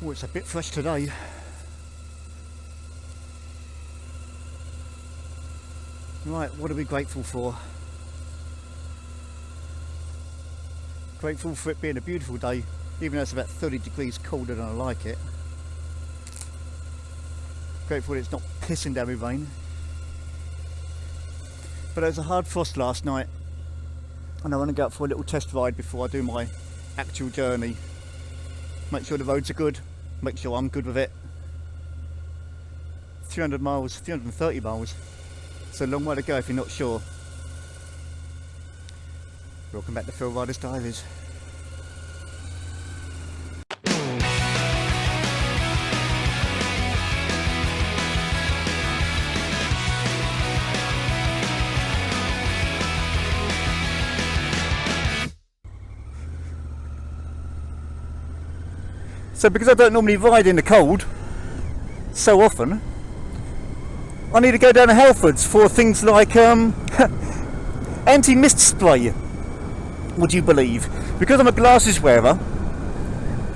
Oh, it's a bit fresh today. Right, what are we grateful for? Grateful for it being a beautiful day, even though it's about 30 degrees colder than I like it. Grateful that it's not pissing down with rain. But there was a hard frost last night, and I want to go out for a little test ride before I do my actual journey. Make sure the roads are good, make sure I'm good with it. 300 miles, 330 miles. It's a long way to go if you're not sure. Welcome back to Phil Rider's Diaries. So because I don't normally ride in the cold so often, I need to go down to Halfords for things like anti-mist spray, would you believe? Because I'm a glasses wearer,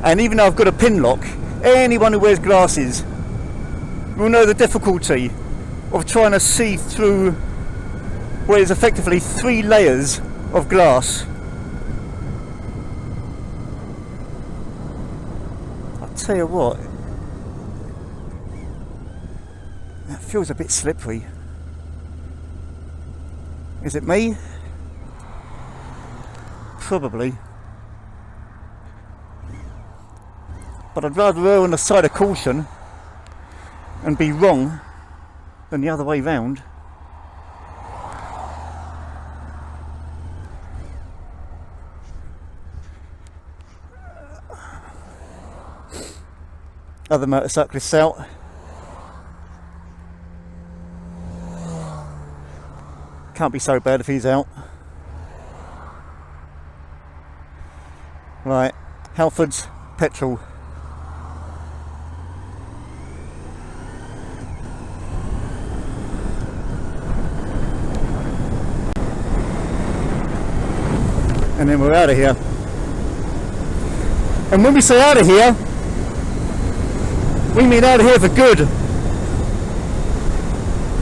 and even though I've got a pin lock, anyone who wears glasses will know the difficulty of trying to see through what is effectively 3 layers of glass. I'll tell you what, that feels a bit slippery. Is it me? Probably. But I'd rather err on the side of caution and be wrong than the other way round. Other motorcyclists out. Can't be so bad if he's out. Right, Halfords petrol. And then we're out of here. And when we say out of here, we mean out of here for good.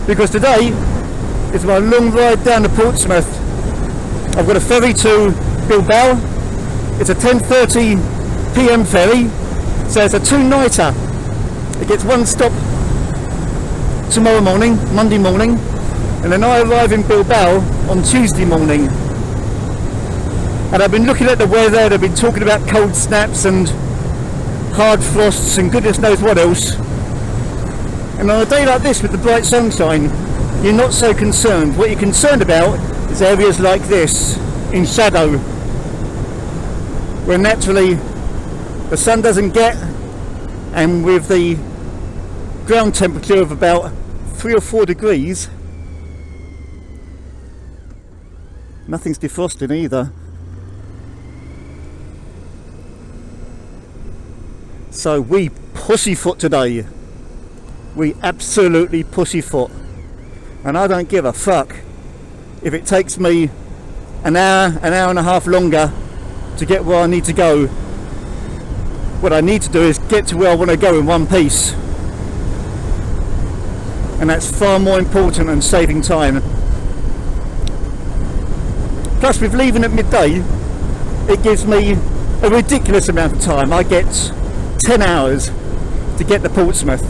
Because today is my long ride down to Portsmouth. I've got a ferry to Bilbao. It's a 10:30 PM ferry, so it's a 2-nighter. It gets 1 stop tomorrow morning, Monday morning, and then I arrive in Bilbao on Tuesday morning. And I've been looking at the weather, they've been talking about cold snaps and hard frosts and goodness knows what else. And on a day like this with the bright sunshine, you're not so concerned. What you're concerned about is areas like this, in shadow, where naturally the sun doesn't get, and with the ground temperature of about 3 or 4 degrees, nothing's defrosting either. So we pussyfoot today. We absolutely pussyfoot. And I don't give a fuck if it takes me an hour and a half longer to get where I need to go. What I need to do is get to where I want to go in one piece. And that's far more important than saving time. Plus, with leaving at midday, it gives me a ridiculous amount of time. I get 10 hours to get to Portsmouth,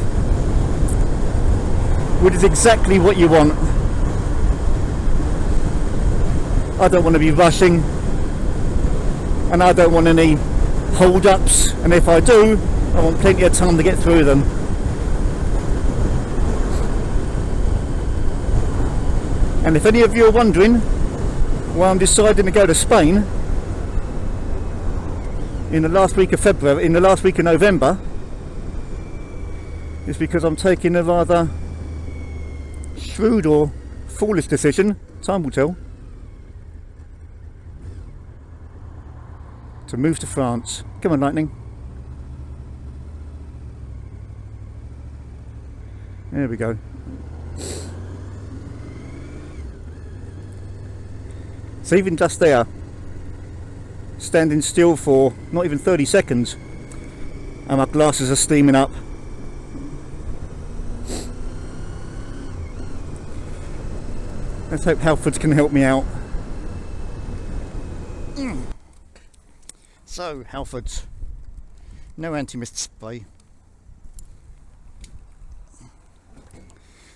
which is exactly what you want. I don't want to be rushing, and I don't want any hold-ups, and if I do, I want plenty of time to get through them. And if any of you are wondering why I'm deciding to go to Spain in the last week of February, in the last week of November, it's because I'm taking a rather shrewd or foolish decision, time will tell, to move to France. Come on, lightning. There we go. So even just there, standing still for not even 30 seconds, and my glasses are steaming up. Let's hope Halfords can help me out. So, Halfords, no anti-mist spray.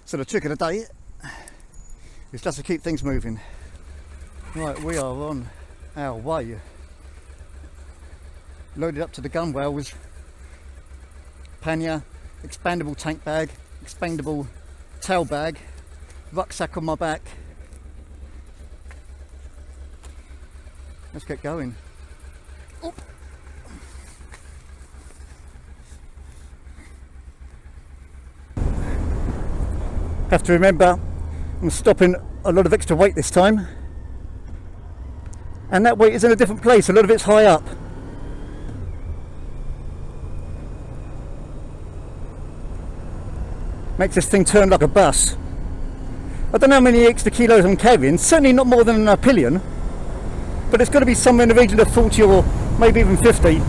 So the trick of the day is just to keep things moving. Right, we are on our way. Loaded up to the gunwales, pannier, expandable tank bag, expandable tail bag, rucksack on my back. Let's get going. Oop. Have to remember I'm stopping a lot of extra weight this time, and that weight is in a different place. A lot of it's high up. Makes this thing turn like a bus. I don't know how many extra kilos I'm carrying, certainly not more than a pillion, but it's got to be somewhere in the region of 40 or maybe even 50.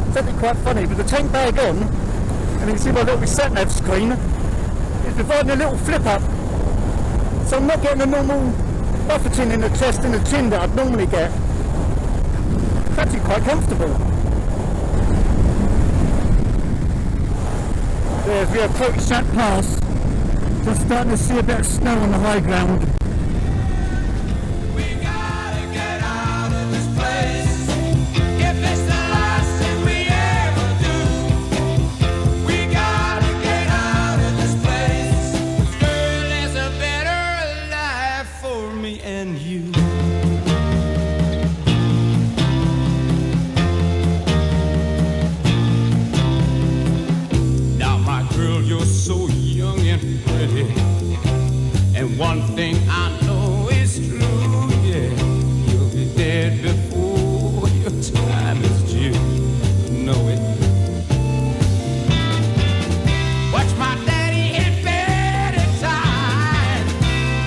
It's actually quite funny, with the tank bag on, and you can see my little sat-nav screen, it's providing a little flip up, so I'm not getting a normal buffeting in the chest and the chin that I'd normally get. It's actually quite comfortable. There, as we approach Shat Pass, just starting to see a bit of snow on the high ground. We gotta get out of this place. If it's the last thing we ever do, we gotta get out of this place. Girl, there's a better life for me and you. You're so young and pretty, and one thing I know is true, yeah, you'll be dead before your time is due. Know it. Watch my daddy in bed at time.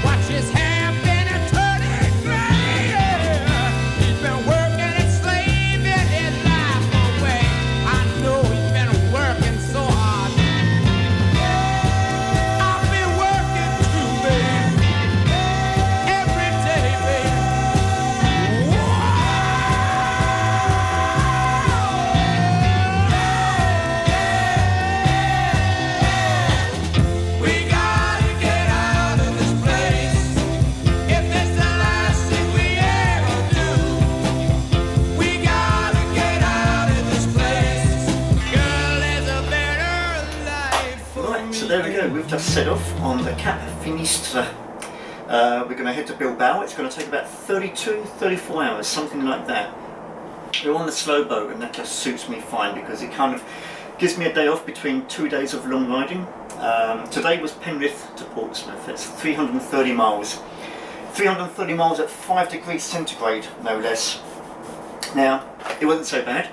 Watch his hair been a turning gray. Yeah. He's been working and slaving his life away. I know he's been working so hard. There we go, we've just set off on the Cap Finistre. We're going to head to Bilbao. It's going to take about 34 hours, something like that. We're on the slow boat, and that just suits me fine because it kind of gives me a day off between 2 days of long riding. Today was Penrith to Portsmouth. It's 330 miles. 330 miles at 5 degrees centigrade, no less. Now, it wasn't so bad,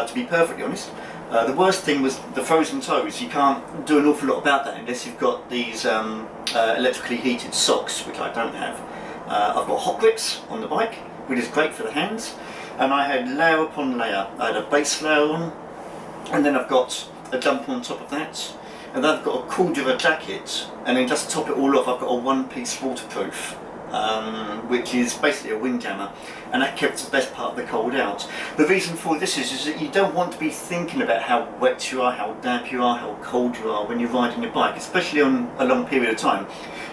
to be perfectly honest. The worst thing was the frozen toes. You can't do an awful lot about that unless you've got these electrically heated socks, which I don't have. I've got hot grips on the bike, which is great for the hands, and I had layer upon layer. I had a base layer on, and then I've got a jumper on top of that, and then I've got a Cumbria jacket, and then just to top it all off I've got a one-piece waterproof, which is basically a windjammer, and that kept the best part of the cold out. The reason for this is that you don't want to be thinking about how wet you are, how damp you are, how cold you are when you're riding your bike, especially on a long period of time.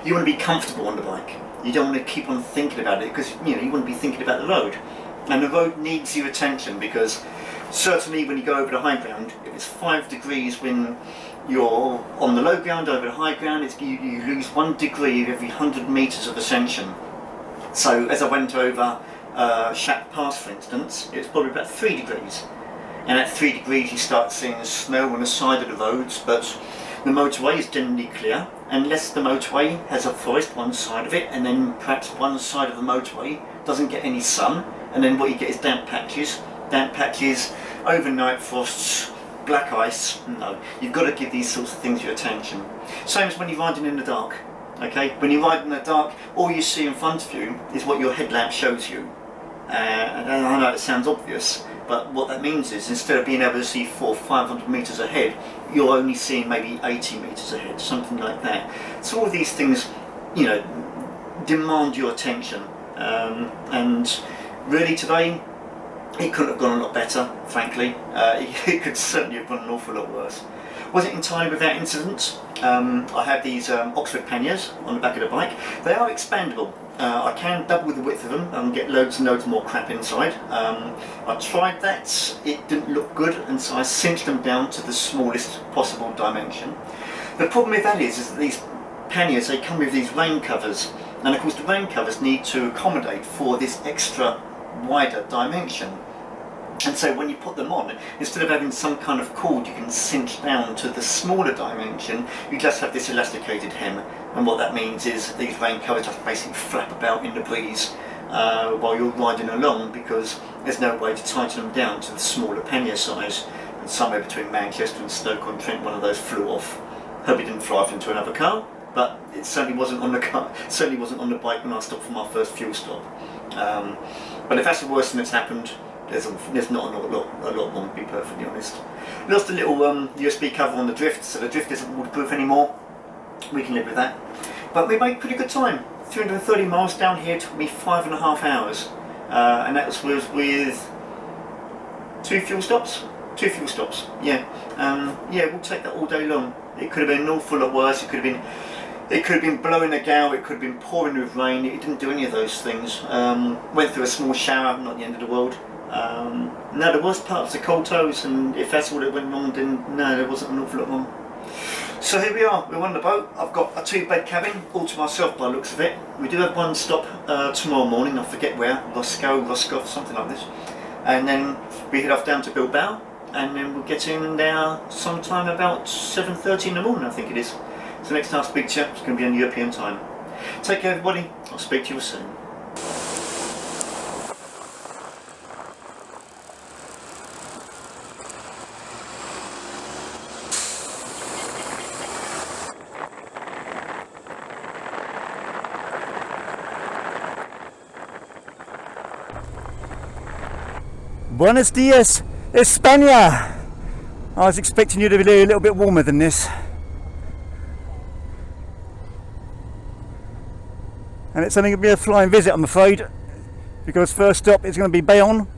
You want to be comfortable on the bike. You don't want to keep on thinking about it because you want to be thinking about the road. And the road needs your attention because certainly when you go over the high ground, if it's 5 degrees when you're on the low ground, over the high ground, you lose 1 degree every 100 metres of ascension. So as I went over Shat Pass, for instance, it was probably about 3 degrees. And at 3 degrees you start seeing snow on the side of the roads, but the motorway is generally clear, unless the motorway has a forest one side of it, and then perhaps one side of the motorway doesn't get any sun, and then what you get is damp patches, overnight frosts, black ice. No, you've got to give these sorts of things your attention. Same as when you're riding in the dark. Okay, when you ride in the dark, all you see in front of you is what your headlamp shows you. And I know it sounds obvious, but what that means is instead of being able to see 400 or 500 metres ahead, you're only seeing maybe 80 metres ahead, something like that. So all these things, you know, demand your attention. And really today, it couldn't have gone a lot better, frankly. It could certainly have gone an awful lot worse. Was it entirely without incident? I have these Oxford panniers on the back of the bike. They are expandable. I can double the width of them and get loads and loads more crap inside. I tried that, it didn't look good, and so I cinched them down to the smallest possible dimension. The problem with that is that these panniers, they come with these rain covers, and of course the rain covers need to accommodate for this extra wider dimension. And so when you put them on, instead of having some kind of cord you can cinch down to the smaller dimension, you just have this elasticated hem. And what that means is these rain covers just basically flap about in the breeze while you're riding along, because there's no way to tighten them down to the smaller pannier size. And somewhere between Manchester and Stoke-on-Trent, one of those flew off. Hope it didn't fly off into another car, but it certainly wasn't on the car. Certainly wasn't on the bike when I stopped for my first fuel stop. But if that's the worst thing that's happened, there's not a lot wrong, to be perfectly honest. Lost a little USB cover on the drift, so the drift isn't waterproof anymore. We can live with that. But we made pretty good time. 330 miles down here took me 5.5 hours. And that was with 2 fuel stops? 2 fuel stops, yeah. Yeah, we'll take that all day long. It could have been an awful lot worse. It could have been blowing a gale, it could have been pouring with rain. It didn't do any of those things. Went through a small shower, not the end of the world. No, the worst part was the cold toes, and if that's all that went wrong, then no, there wasn't an awful lot wrong. So here we are, we're on the boat. I've got a 2-bed cabin, all to myself by the looks of it. We do have one stop tomorrow morning, I forget where, Roscoff, something like this. And then we head off down to Bilbao, and then we'll get in there sometime about 7:30 in the morning, I think it is. So next time I speak to you, it's going to be on European time. Take care everybody, I'll speak to you soon. Buenos dias, España! I was expecting you to be a little bit warmer than this. And it's only going to be a flying visit, I'm afraid, because first stop is going to be Bayonne.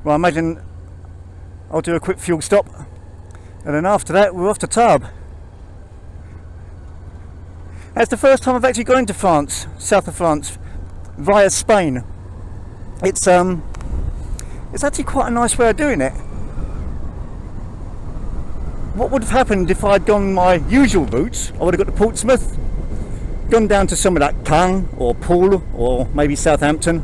Well, I imagine I'll do a quick fuel stop, and then after that we're off to Tarbes. That's the first time I've actually gone into France, south of France, via Spain. It's actually quite a nice way of doing it. What would have happened if I'd gone my usual routes? I would have got to Portsmouth, gone down to somewhere like Caen or Poole or maybe Southampton.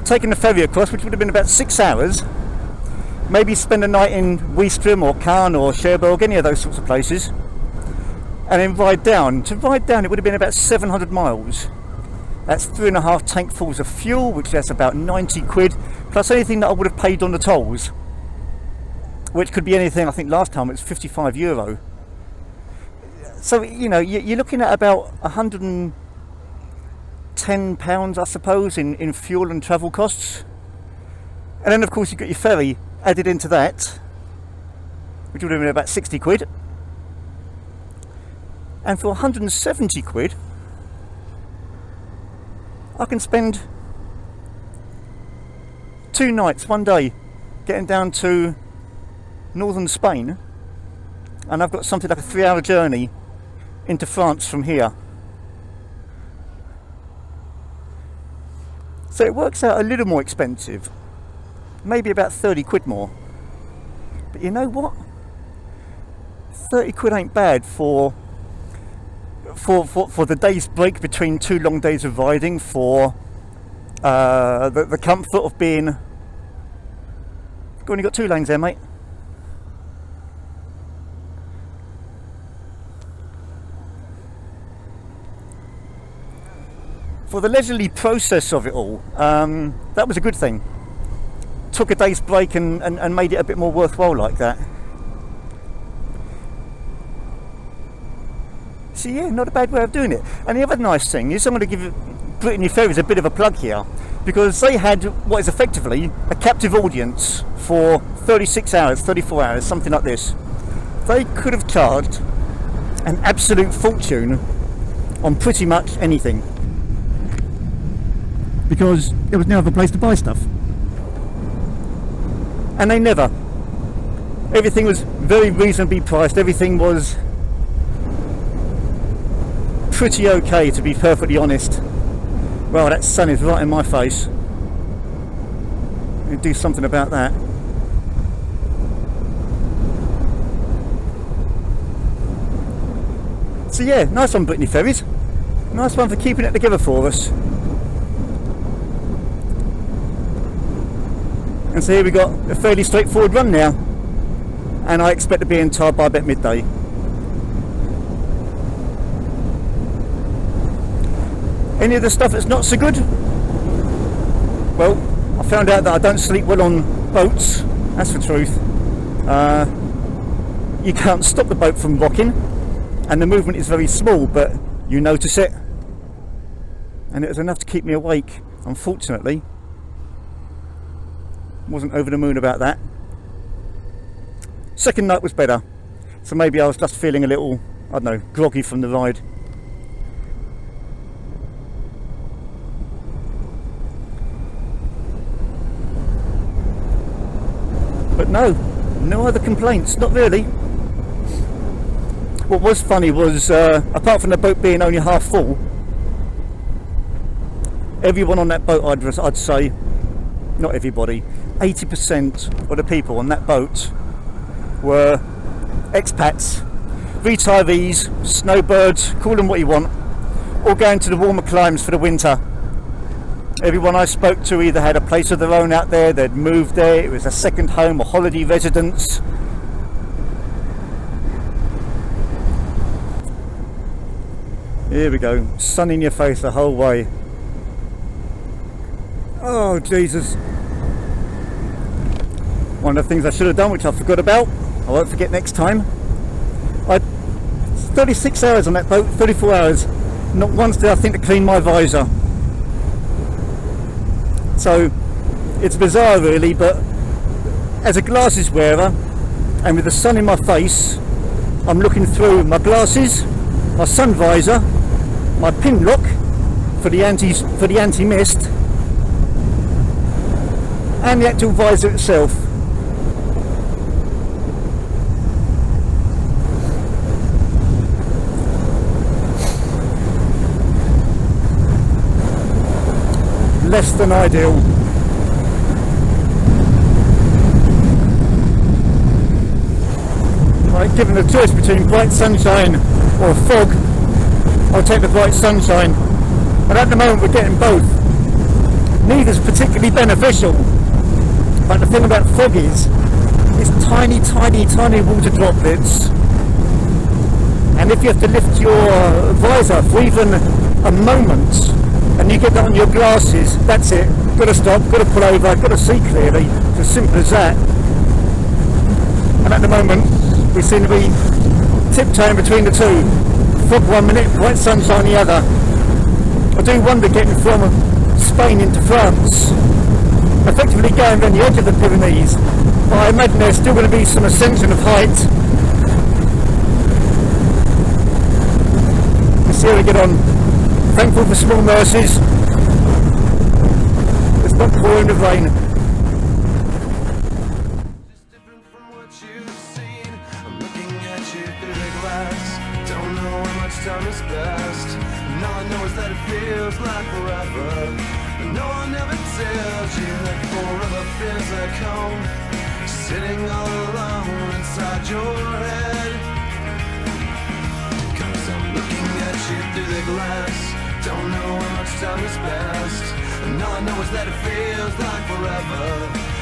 Taking the ferry across, which would have been about 6 hours. Maybe spend a night in Ouistreham or Caen or Cherbourg, any of those sorts of places. And then ride down. To ride down it would have been about 700 miles. That's 3.5 tankfuls of fuel, which that's about 90 quid, plus anything that I would have paid on the tolls, which could be anything. I think last time it was €55. So, you know, you're looking at about £110, I suppose, in fuel and travel costs. And then, of course, you've got your ferry added into that, which would have been about 60 quid. And for 170 quid, I can spend 2 nights, 1 day, getting down to northern Spain, and I've got something like a 3-hour journey into France from here. So it works out a little more expensive, maybe about 30 quid more. But you know what? 30 quid ain't bad for the day's break between 2 long days of riding, for the comfort of being... You've only got 2 lanes there, mate. For the leisurely process of it all, that was a good thing. Took a day's break and made it a bit more worthwhile like that. So yeah, not a bad way of doing it. And the other nice thing is, I'm going to give Brittany Ferries a bit of a plug here, because they had what is effectively a captive audience for 36 hours, 34 hours, something like this. They could have charged an absolute fortune on pretty much anything, because there was no other place to buy stuff. And they never. Everything was very reasonably priced. Everything was pretty okay, to be perfectly honest. Well, that sun is right in my face. We'll do something about that. So yeah, nice one, Brittany Ferries. Nice one for keeping it together for us. And so here we got a fairly straightforward run now, and I expect to be in Tyre by about midday. Any of the stuff that's not so good? Well, I found out that I don't sleep well on boats. That's the truth. You can't stop the boat from rocking, and the movement is very small, but you notice it, and it was enough to keep me awake. Unfortunately, wasn't over the moon about that. Second night was better, so maybe I was just feeling a little, I don't know, groggy from the ride. But no other complaints, not really. What was funny was, apart from the boat being only half full, everyone on that boat, I'd say, not everybody, 80% of the people on that boat were expats, retirees, snowbirds, call them what you want, all going to the warmer climes for the winter. Everyone I spoke to either had a place of their own out there, they'd moved there, it was a second home or holiday residence. Here we go, sun in your face the whole way. Oh Jesus. One of the things I should have done, which I forgot about, I won't forget next time. 36 hours on that boat, 34 hours, not once did I think to clean my visor. So it's bizarre really, but as a glasses wearer and with the sun in my face, I'm looking through my glasses, my sun visor, my pin lock for the anti-mist, and the actual visor itself. Less than ideal. Right, given the choice between bright sunshine or fog, I'll take the bright sunshine. And at the moment we're getting both. Neither's particularly beneficial. But the thing about fog is, it's tiny, tiny, tiny water droplets. And if you have to lift your visor for even a moment, and you get that on your glasses, that's it. Got to stop, got to pull over, got to see clearly. It's as simple as that. And at the moment, we seem to be tiptoeing between the two. Fog one minute, bright sunshine the other. I do wonder getting from Spain into France, effectively going around the edge of the Pyrenees. But I imagine there's still going to be some ascension of height. Let's see how we get on. Thankful for small mercies. It's not pouring with rain. Just different from what you've seen. I'm looking at you through the glass. Don't know how much time has passed. And all I know is that it feels like forever. But no one ever tells you that forever feels like home. Sitting all alone inside your head. 'Cause I'm looking at you through the glass. Don't know how much time has passed. And all I know is that it feels like forever.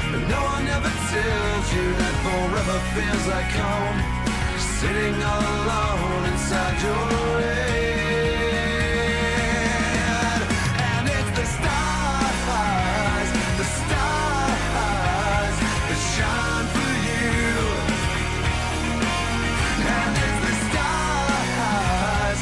But no one ever tells you that forever feels like home. Sitting all alone inside your head. And it's the stars that shine for you. And it's the stars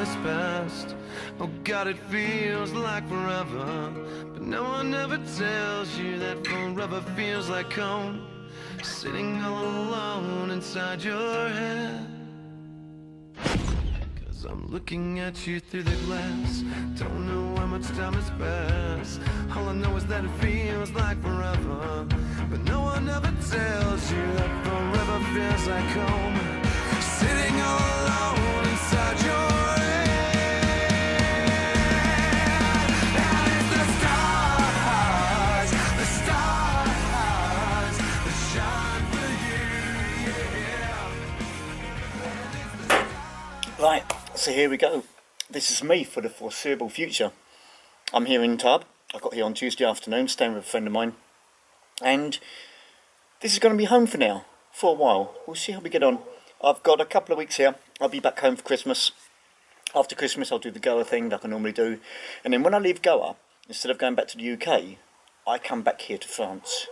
is past. Oh God, it feels like forever, but no one ever tells you that forever feels like home, sitting all alone inside your head. Cause I'm looking at you through the glass, don't know how much time has passed. All I know is that it feels like forever, but no one ever tells you that forever feels like home, sitting all alone inside your head. And it's the stars that shine for you, yeah. Right, so here we go. This is me for the foreseeable future. I'm here in Tub. I got here on Tuesday afternoon, staying with a friend of mine. And this is going to be home for now, for a while. We'll see how we get on. I've got a couple of weeks here. I'll be back home for Christmas. After Christmas, I'll do the Goa thing like I normally do. And then when I leave Goa, instead of going back to the UK, I come back here to France.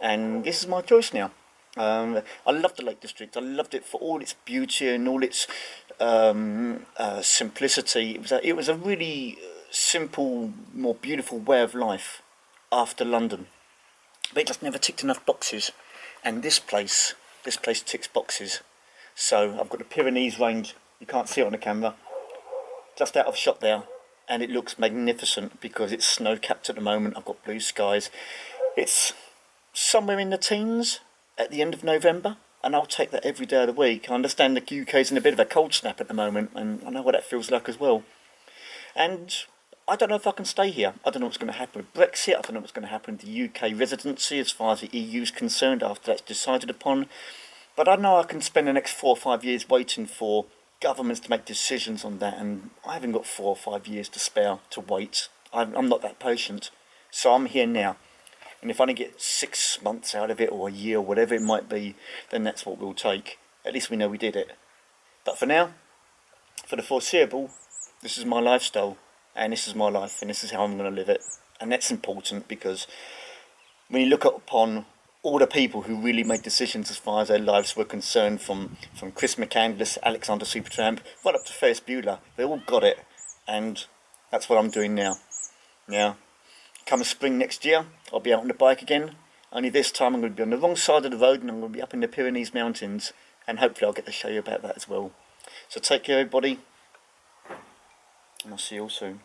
And this is my choice now. I love the Lake District. I loved it for all its beauty and all its simplicity. It was a really simple, more beautiful way of life after London. But it just never ticked enough boxes. And this place ticks boxes. So I've got the Pyrenees range. You can't see it on the camera. Just out of shot there. And it looks magnificent because it's snow-capped at the moment. I've got blue skies. It's somewhere in the teens at the end of November, and I'll take that every day of the week. I understand the UK's in a bit of a cold snap at the moment, and I know what that feels like as well. And I don't know if I can stay here. I don't know what's going to happen with Brexit. I don't know what's going to happen with the UK residency as far as the EU's concerned after that's decided upon. But I know I can spend the next 4 or 5 years waiting for governments to make decisions on that, and I haven't got 4 or 5 years to spare to wait. I'm not that patient. So I'm here now. And if I only get 6 months out of it, or a year, or whatever it might be, then that's what we'll take. At least we know we did it. But for now, for the foreseeable, this is my lifestyle, and this is my life, and this is how I'm going to live it. And that's important because when you look upon all the people who really made decisions as far as their lives were concerned, from Chris McCandless, Alexander Supertramp, right up to Ferris Bueller, they all got it. And that's what I'm doing now. Now, come spring next year, I'll be out on the bike again. Only this time I'm going to be on the wrong side of the road, and I'm going to be up in the Pyrenees mountains. And hopefully I'll get to show you about that as well. So take care everybody, and I'll see you all soon.